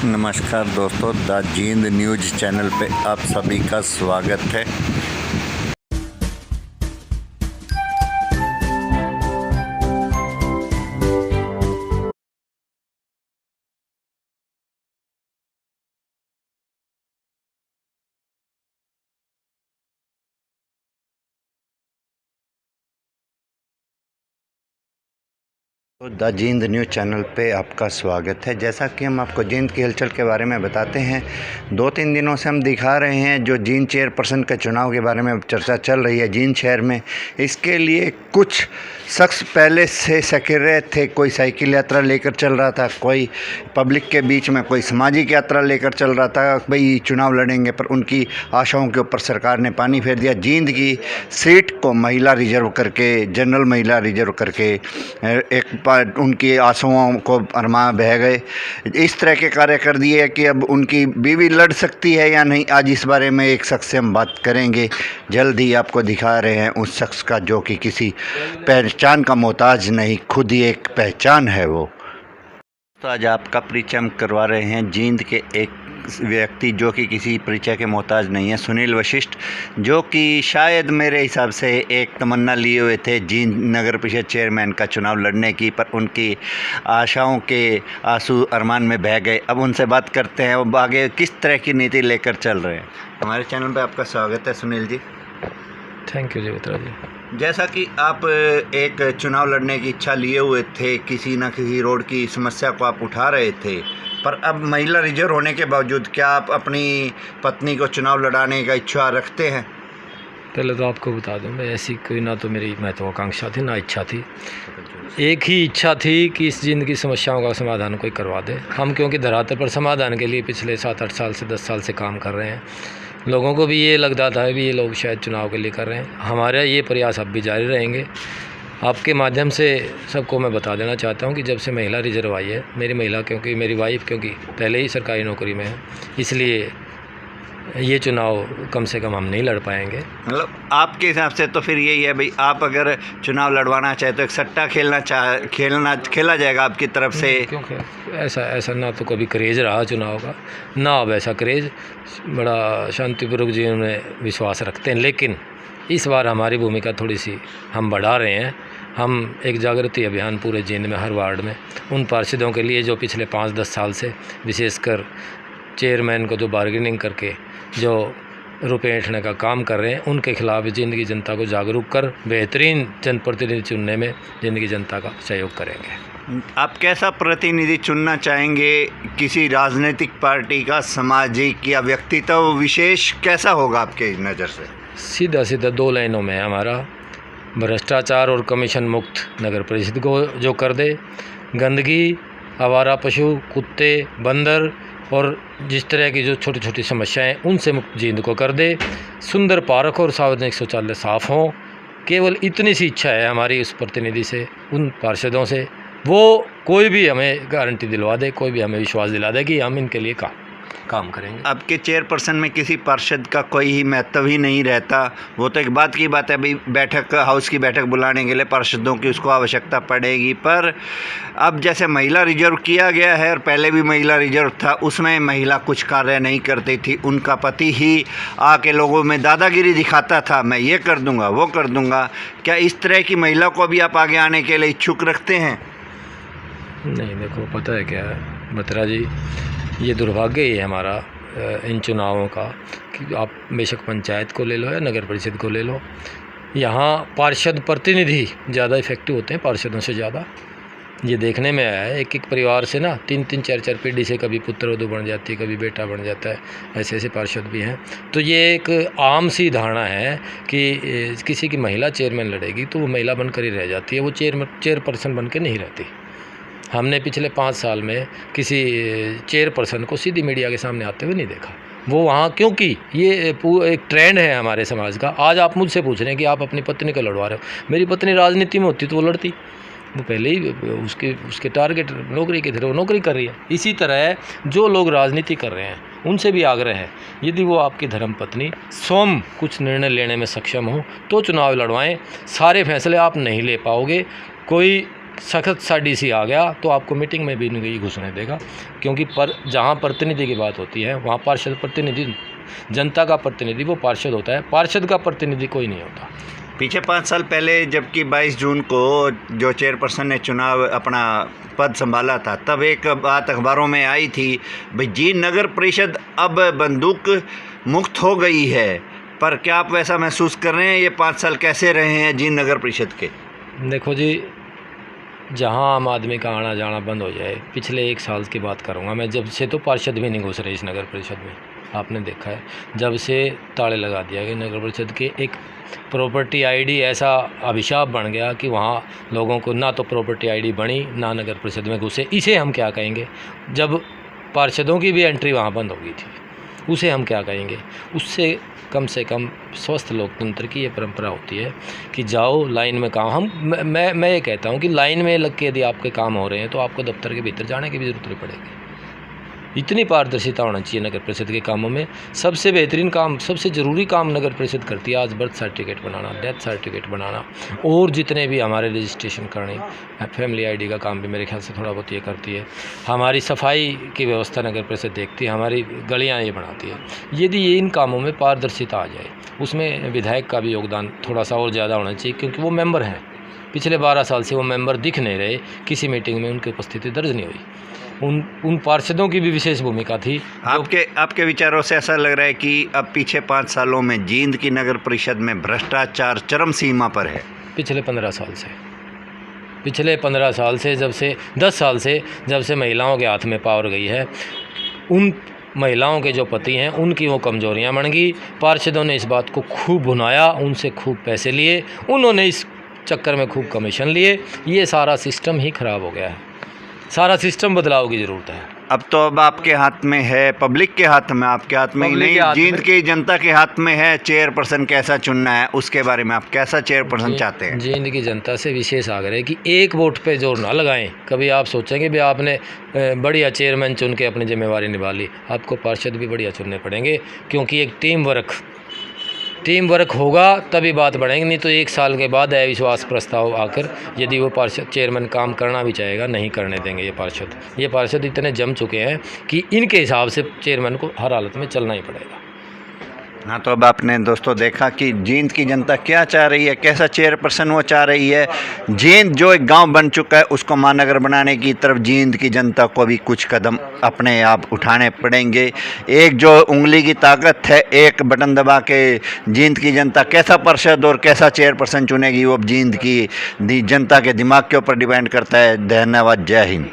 नमस्कार दोस्तों, the Jind news channel पे आप सभी का स्वागत है। तो द जींद न्यूज़ चैनल पे आपका स्वागत है। जैसा कि हम आपको जींद की हलचल के बारे में बताते हैं, 2-3 दिनों से हम दिखा रहे हैं जो जींद चेयरपर्सन के चुनाव के बारे में चर्चा चल रही है जींद शहर में। इसके लिए कुछ शख्स पहले से सक्रिय थे। कोई साइकिल यात्रा लेकर चल रहा था, कोई पब्लिक के बीच में कोई सामाजिक यात्रा लेकर चल रहा था, भाई चुनाव लड़ेंगे। पर उनकी आशाओं के ऊपर सरकार ने पानी फेर दिया। जींद की सीट को महिला रिजर्व करके, जनरल महिला रिजर्व करके एक उनकी आशाओं को अरमा बह गए। इस तरह के कार्य कर दिए कि अब उनकी बीवी लड़ सकती है या नहीं, आज इस बारे में एक शख्स से हम बात करेंगे। जल्द ही आपको दिखा रहे हैं उस शख्स का जो कि किसी पहचान का मोहताज नहीं, खुद ही एक पहचान है वो। तो आज आपका परिचय हम करवा रहे हैं जींद के एक व्यक्ति जो कि किसी परिचय के मोहताज नहीं है, सुनील वशिष्ठ, जो कि शायद मेरे हिसाब से एक तमन्ना लिए हुए थे जींद नगर परिषद चेयरमैन का चुनाव लड़ने की, पर उनकी आशाओं के आंसू अरमान में बह गए। अब उनसे बात करते हैं वो आगे किस तरह की नीति लेकर चल रहे हैं। हमारे चैनल पर आपका स्वागत है सुनील जी। थैंक यू जी मित्रा जी। जैसा कि आप एक चुनाव लड़ने की इच्छा लिए हुए थे, किसी न किसी रोड की समस्या को आप उठा रहे थे, पर अब महिला रिजर्व होने के बावजूद क्या आप अपनी पत्नी को चुनाव लड़ाने का इच्छा रखते हैं? पहले तो आपको बता दूं, मैं ऐसी कोई ना तो मेरी महत्वाकांक्षा थी ना इच्छा थी। एक ही इच्छा थी कि इस जिंद की समस्याओं का समाधान कोई करवा दे। हम क्योंकि धरातल पर समाधान के लिए पिछले 7-8 साल से 10 साल से काम कर रहे हैं। लोगों को भी ये लगता था भी ये लोग शायद चुनाव के लिए कर रहे हैं। हमारा ये प्रयास अब भी जारी रहेंगे। आपके माध्यम से सबको मैं बता देना चाहता हूँ कि जब से महिला रिजर्व आई है, मेरी महिला क्योंकि मेरी वाइफ क्योंकि पहले ही सरकारी नौकरी में है, इसलिए ये चुनाव कम से कम हम नहीं लड़ पाएंगे। मतलब आपके हिसाब से तो फिर यही है भाई, आप अगर चुनाव लड़वाना चाहे तो एक सट्टा खेला जाएगा आपकी तरफ से। क्योंकि ऐसा ना तो कभी क्रेज़ रहा चुनाव का, ना अब ऐसा क्रेज़। बड़ा शांतिपूर्वक जीवन में विश्वास रखते हैं, लेकिन इस बार हमारी भूमिका थोड़ी सी हम बढ़ा रहे हैं। हम एक जागृति अभियान पूरे जींद में हर वार्ड में उन पार्षदों के लिए जो पिछले 5-10 साल से विशेषकर चेयरमैन को जो बार्गेनिंग करके जो रुपये ऐंठने का काम कर रहे हैं, उनके खिलाफ जींद की जनता को जागरूक कर बेहतरीन जनप्रतिनिधि चुनने में जींद की जनता का सहयोग करेंगे। आप कैसा प्रतिनिधि चुनना चाहेंगे? किसी राजनीतिक पार्टी का, सामाजिक या व्यक्तित्व विशेष कैसा होगा आपके नज़र से? सीधा 2 लाइनों में हमारा भ्रष्टाचार और कमीशन मुक्त नगर परिषद को जो कर दे, गंदगी, आवारा पशु, कुत्ते, बंदर और जिस तरह की जो छोटी छोटी समस्याएं उनसे मुक्त जींद को कर दे, सुंदर पार्क और सार्वजनिक शौचालय साफ़ हों। केवल इतनी सी इच्छा है हमारी उस प्रतिनिधि से, उन पार्षदों से। वो कोई भी हमें गारंटी दिलवा दे, कोई भी हमें विश्वास दिला दे कि हम इनके लिए काम करेंगे। आपके चेयरपर्सन में किसी पार्षद का कोई ही महत्व ही नहीं रहता। वो तो एक बात की बात है भाई, हाउस की बैठक बुलाने के लिए पार्षदों की उसको आवश्यकता पड़ेगी, पर अब जैसे महिला रिजर्व किया गया है और पहले भी महिला रिजर्व था, उसमें महिला कुछ कार्य नहीं करती थी। उनका पति ही आके लोगों में दादागिरी दिखाता था, मैं ये कर दूंगा, वो कर दूंगा। क्या इस तरह की महिला को भी आप आगे आने के लिए इच्छुक रखते हैं? नहीं, देखो पता है क्या है मित्रा जी, ये दुर्भाग्य ही है हमारा इन चुनावों का कि आप बेशक पंचायत को ले लो या नगर परिषद को ले लो, यहाँ पार्षद प्रतिनिधि ज़्यादा इफेक्टिव होते हैं पार्षदों से ज़्यादा। ये देखने में आया है, एक परिवार से ना 3-3, 4-4 पीढ़ी से कभी पुत्रवधू बन जाती है, कभी बेटा बन जाता है, ऐसे पार्षद भी हैं। तो ये एक आम सी धारणा है कि किसी की महिला चेयरमैन लड़ेगी तो वो महिला बनकर ही रह जाती है, वो चेयरपर्सन बन के नहीं रहती। हमने पिछले 5 साल में किसी चेयरपर्सन को सीधी मीडिया के सामने आते हुए नहीं देखा। वो वहाँ, क्योंकि ये एक ट्रेंड है हमारे समाज का। आज आप मुझसे पूछ रहे हैं कि आप अपनी पत्नी को लड़वा रहे हो। मेरी पत्नी राजनीति में होती तो वो लड़ती, वो पहले ही उसके टारगेट नौकरी के थे, वो नौकरी कर रही है। इसी तरह जो लोग राजनीति कर रहे हैं उनसे भी आग्रह है, यदि वो आपकी धर्मपत्नी स्वयं कुछ निर्णय लेने में सक्षम हो तो चुनाव लड़वाएं। सारे फैसले आप नहीं ले पाओगे। कोई सख्त सा डीसी आ गया तो आपको मीटिंग में भी नहीं घुसने देगा, क्योंकि जहाँ प्रतिनिधि की बात होती है वहाँ पार्षद प्रतिनिधि, जनता का प्रतिनिधि वो पार्षद होता है, पार्षद का प्रतिनिधि कोई नहीं होता। पीछे 5 साल पहले जबकि 22 जून को जो चेयरपर्सन ने चुनाव अपना पद संभाला था, तब एक बात अखबारों में आई थी, भाई जींद नगर परिषद अब बंदूक मुक्त हो गई है। पर क्या आप वैसा महसूस कर रहे हैं? ये 5 साल कैसे रहे हैं जींद नगर परिषद के? देखो जी, जहाँ आम आदमी का आना जाना बंद हो जाए, पिछले 1 साल की बात करूँगा मैं, जब से तो पार्षद भी नहीं घुस रहे इस नगर परिषद में, आपने देखा है। जब से ताले लगा दिया गया नगर परिषद के, एक प्रॉपर्टी आईडी ऐसा अभिशाप बन गया कि वहाँ लोगों को ना तो प्रॉपर्टी आईडी बनी, ना नगर परिषद में घुसे। इसे हम क्या कहेंगे? जब पार्षदों की भी एंट्री वहाँ बंद हो गई थी, उसे हम क्या कहेंगे? उससे कम से कम स्वस्थ लोकतंत्र की ये परंपरा होती है कि जाओ लाइन में काम। मैं ये कहता हूँ कि लाइन में लग के यदि आपके काम हो रहे हैं तो आपको दफ्तर के भीतर जाने की भी ज़रूरत नहीं पड़ेगी। इतनी पारदर्शिता होना चाहिए नगर परिषद के कामों में। सबसे बेहतरीन काम, सबसे ज़रूरी काम नगर परिषद करती है आज बर्थ सर्टिफिकेट बनाना, डेथ सर्टिफिकेट बनाना, और जितने भी हमारे रजिस्ट्रेशन करने, फैमिली आईडी का काम भी मेरे ख्याल से थोड़ा बहुत ये करती है। हमारी सफाई की व्यवस्था नगर परिषद देखती है, हमारी गलियाँ ये बनाती है। यदि ये इन कामों में पारदर्शिता आ जाए, उसमें विधायक का भी योगदान थोड़ा सा और ज़्यादा होना चाहिए, क्योंकि वो मेंबर हैं। पिछले 12 साल से वो मेंबर दिख नहीं रहे, किसी मीटिंग में उनकी उपस्थिति दर्ज नहीं हुई। उन पार्षदों की भी विशेष भूमिका थी। आपके विचारों से ऐसा लग रहा है कि अब पीछे 5 सालों में जींद की नगर परिषद में भ्रष्टाचार चरम सीमा पर है। पिछले 15 साल से, जब से 10 साल से जब से महिलाओं के हाथ में पावर गई है, उन महिलाओं के जो पति हैं उनकी वो कमजोरियां बन गई। पार्षदों ने इस बात को खूब भुनाया, उनसे खूब पैसे लिए, उन्होंने इस चक्कर में खूब कमीशन लिए। ये सारा सिस्टम ही ख़राब हो गया है, सारा सिस्टम बदलाव की ज़रूरत है। अब आपके हाथ में है, पब्लिक के हाथ में, आपके हाथ में ही नहीं, जींद की जनता के हाथ में है चेयरपर्सन कैसा चुनना है। उसके बारे में आप कैसा चेयरपर्सन चाहते हैं? जींद की जनता से विशेष आग्रह है कि एक वोट पे जोर ना लगाएं। कभी आप सोचेंगे भी आपने बढ़िया चेयरमैन चुन के अपनी जिम्मेवारी निभा ली, आपको पार्षद भी बढ़िया चुनने पड़ेंगे, क्योंकि एक टीम वर्क होगा तभी बात बढ़ेगी। नहीं तो 1 साल के बाद अविश्वास प्रस्ताव आकर यदि वो पार्षद चेयरमैन काम करना भी चाहेगा, नहीं करने देंगे ये पार्षद इतने जम चुके हैं कि इनके हिसाब से चेयरमैन को हर हालत में चलना ही पड़ेगा। हाँ, तो अब आपने दोस्तों देखा कि जींद की जनता क्या चाह रही है, कैसा चेयरपर्सन वो चाह रही है। जींद जो एक गांव बन चुका है उसको महानगर बनाने की तरफ जींद की जनता को भी कुछ कदम अपने आप उठाने पड़ेंगे। एक जो उंगली की ताकत है, एक बटन दबा के जींद की जनता कैसा पार्षद और कैसा चेयरपर्सन चुनेगी, वो जींद की जनता के दिमाग के ऊपर डिपेंड करता है। धन्यवाद, जय हिंद।